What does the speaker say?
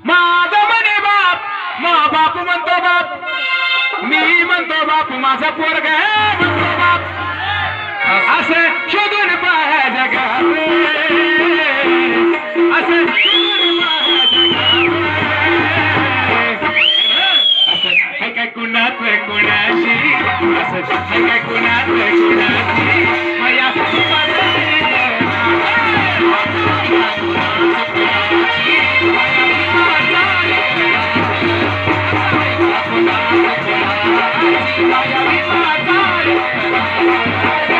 माझा म्हणे बाप मा बाप म्हणतो बाप मी म्हणतो बाप माझा पोरग म्हणतो बाप असं शोधून पाहा जगात असं शोधून पाहा जगात असं है काय कुणाच कुणाशी असं है काय कुणाच कुणाशी माया Bye.